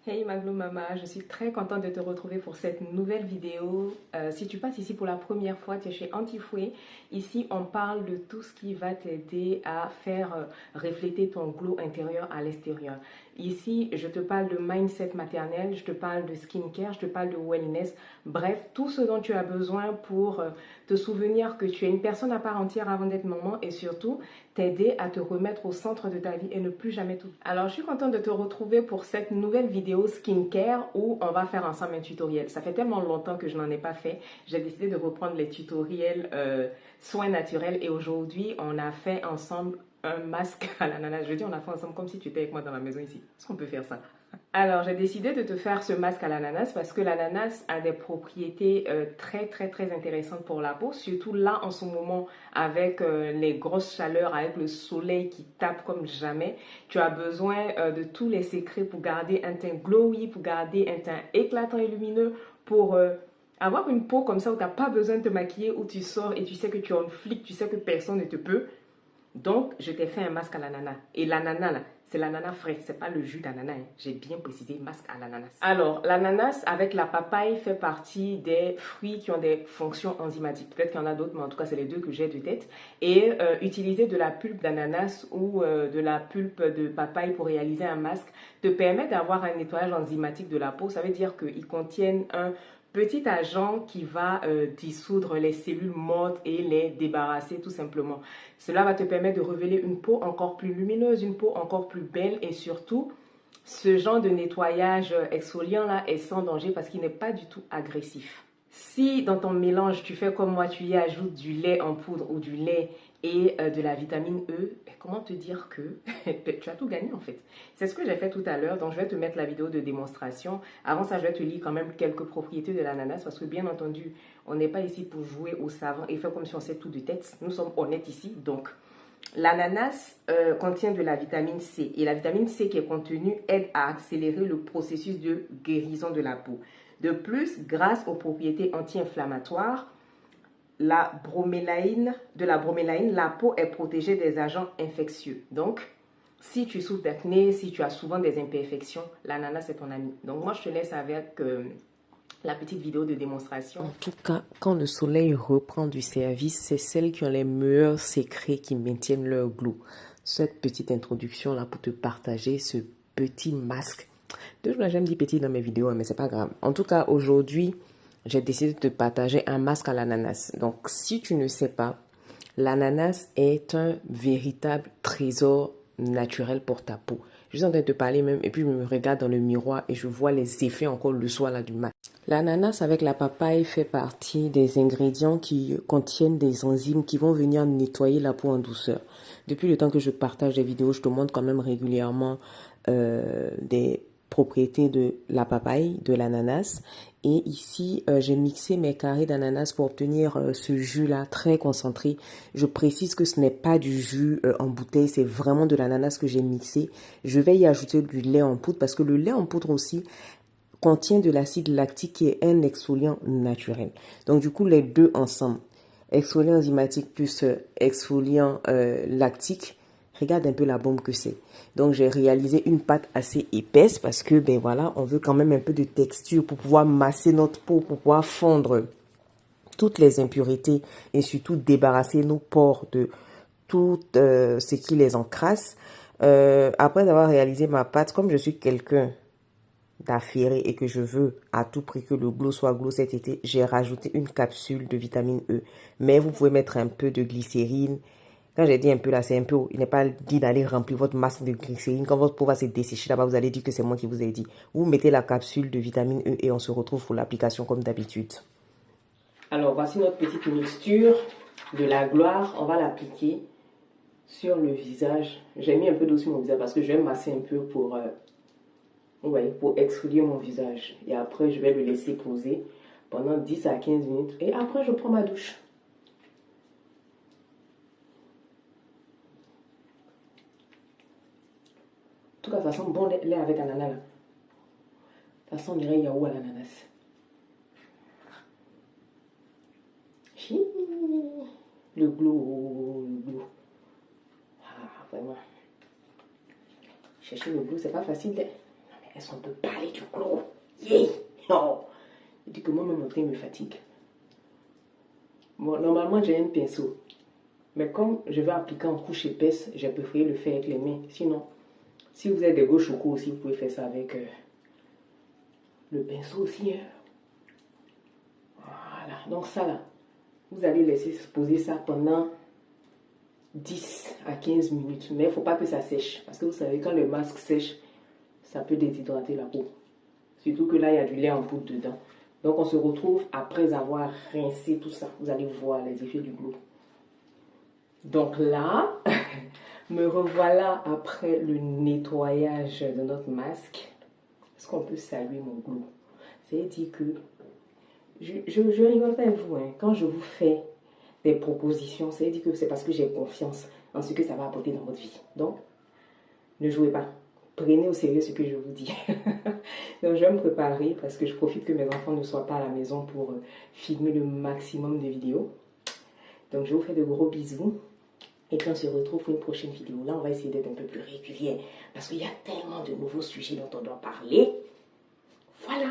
Hey Maglo Mama, je suis très contente de te retrouver pour cette nouvelle vidéo. Si tu passes ici pour la première fois, tu es chez Anti-Fouet. Ici, on parle de tout ce qui va t'aider à faire refléter ton glow intérieur à l'extérieur. Ici, je te parle de mindset maternel, je te parle de skincare, je te parle de wellness. Bref, tout ce dont tu as besoin pour te souvenir que tu es une personne à part entière avant d'être maman et surtout t'aider à te remettre au centre de ta vie et ne plus jamais tout. Alors, je suis contente de te retrouver pour cette nouvelle vidéo skincare où on va faire ensemble un tutoriel. Ça fait tellement longtemps que je n'en ai pas fait. J'ai décidé de reprendre les tutoriels soins naturels et aujourd'hui, on a fait ensemble un masque à l'ananas. Je dis on a fait ensemble comme si tu étais avec moi dans la maison ici. Est-ce qu'on peut faire ça? Alors, j'ai décidé de te faire ce masque à l'ananas parce que l'ananas a des propriétés très intéressantes pour la peau, surtout là en ce moment avec les grosses chaleurs, avec le soleil qui tape comme jamais. Tu as besoin de tous les secrets pour garder un teint glowy, pour garder un teint éclatant et lumineux, pour avoir une peau comme ça où tu n'as pas besoin de te maquiller, où tu sors et tu sais que tu es en flic, tu sais que personne ne te peut. Donc, je t'ai fait un masque à l'ananas. Et l'ananas, là, c'est l'ananas frais, c'est pas le jus d'ananas. Hein. J'ai bien précisé masque à l'ananas. Alors, l'ananas avec la papaye fait partie des fruits qui ont des fonctions enzymatiques. Peut-être qu'il y en a d'autres, mais en tout cas, c'est les deux que j'ai de tête. Et utiliser de la pulpe d'ananas ou de la pulpe de papaye pour réaliser un masque te permet d'avoir un nettoyage enzymatique de la peau. Ça veut dire qu'ils contiennent un petit agent qui va dissoudre les cellules mortes et les débarrasser tout simplement. Cela va te permettre de révéler une peau encore plus lumineuse, une peau encore plus belle et surtout, ce genre de nettoyage exfoliant là est sans danger parce qu'il n'est pas du tout agressif. Si dans ton mélange, tu fais comme moi, tu y ajoutes du lait en poudre ou du lait et de la vitamine E, comment te dire que tu as tout gagné en fait. C'est ce que j'ai fait tout à l'heure, donc je vais te mettre la vidéo de démonstration. Avant ça, je vais te lire quand même quelques propriétés de l'ananas parce que bien entendu, on n'est pas ici pour jouer au savant et faire comme si on sait tout de tête. Nous sommes honnêtes ici, donc l'ananas contient de la vitamine C et la vitamine C qui est contenue aide à accélérer le processus de guérison de la peau. De plus, grâce aux propriétés anti-inflammatoires, de la bromélaïne, la peau est protégée des agents infectieux. Donc, si tu souffres d'acné, si tu as souvent des imperfections, l'ananas est ton ami. Donc, moi, je te laisse avec la petite vidéo de démonstration. En tout cas, quand le soleil reprend du service, c'est celles qui ont les meilleurs secrets qui maintiennent leur glow. Cette petite introduction là pour te partager ce petit masque. Toujours j'aime dire petit dans mes vidéos, mais c'est pas grave. En tout cas, aujourd'hui, j'ai décidé de te partager un masque à l'ananas. Donc, si tu ne sais pas, l'ananas est un véritable trésor naturel pour ta peau. Je suis en train de te parler même, et puis je me regarde dans le miroir et je vois les effets encore le soir là du masque. L'ananas avec la papaye fait partie des ingrédients qui contiennent des enzymes qui vont venir nettoyer la peau en douceur. Depuis le temps que je partage des vidéos, je te montre quand même régulièrement des propriétés de la papaye, de l'ananas. Et ici, j'ai mixé mes carrés d'ananas pour obtenir ce jus-là très concentré. Je précise que ce n'est pas du jus en bouteille, c'est vraiment de l'ananas que j'ai mixé. Je vais y ajouter du lait en poudre parce que le lait en poudre aussi contient de l'acide lactique qui est un exfoliant naturel. Donc du coup, les deux ensemble, exfoliant enzymatique plus exfoliant lactique, regarde un peu la bombe que c'est. Donc j'ai réalisé une pâte assez épaisse parce que ben voilà, on veut quand même un peu de texture pour pouvoir masser notre peau, pour pouvoir fondre toutes les impuretés et surtout débarrasser nos pores de tout ce qui les encrasse. Après avoir réalisé ma pâte, comme je suis quelqu'un d'affairé et que je veux à tout prix que le glow soit glow cet été, j'ai rajouté une capsule de vitamine E. Mais vous pouvez mettre un peu de glycérine. Quand j'ai dit un peu là, c'est un peu, il n'est pas dit d'aller remplir votre masque de glycérine. Quand votre peau va se dessécher là-bas, vous allez dire que c'est moi qui vous ai dit. Vous mettez la capsule de vitamine E et on se retrouve pour l'application comme d'habitude. Alors, voici notre petite mixture de la gloire. On va l'appliquer sur le visage. J'ai mis un peu d'eau sur mon visage parce que je vais masser un peu pour exfolier mon visage. Et après, je vais le laisser poser pendant 10 à 15 minutes. Et après, je prends ma douche. En tout cas, ça sent bon lait avec ananas. Là. Ça sent dirait yaourt à l'ananas. Le glow, le glow. Ah, vraiment. Chercher le glow, c'est pas facile. Est-ce qu'on peut parler du glow? Yeah! Non! Il dit que moi-même, mon teint me fatigue. Bon, normalement, j'ai un pinceau. Mais comme je vais appliquer en couche épaisse, j'ai préféré le faire avec les mains. Sinon, si vous êtes des gros chocos aussi, vous pouvez faire ça avec le pinceau aussi. Hein. Voilà. Donc ça là, vous allez laisser se poser ça pendant 10 à 15 minutes. Mais il ne faut pas que ça sèche. Parce que vous savez, quand le masque sèche, ça peut déshydrater la peau. Surtout que là, il y a du lait en poudre dedans. Donc on se retrouve après avoir rincé tout ça. Vous allez voir les effets du glow. Donc là, me revoilà après le nettoyage de notre masque. Est-ce qu'on peut saluer mon glow? C'est-à-dire que je rigole pas avec vous. Hein. Quand je vous fais des propositions, c'est-à-dire que c'est parce que j'ai confiance en ce que ça va apporter dans votre vie. Donc, ne jouez pas. Prenez au sérieux ce que je vous dis. Donc, je vais me préparer parce que je profite que mes enfants ne soient pas à la maison pour filmer le maximum de vidéos. Donc, je vous fais de gros bisous. Et puis, on se retrouve pour une prochaine vidéo. Là, on va essayer d'être un peu plus régulier parce qu'il y a tellement de nouveaux sujets dont on doit parler. Voilà.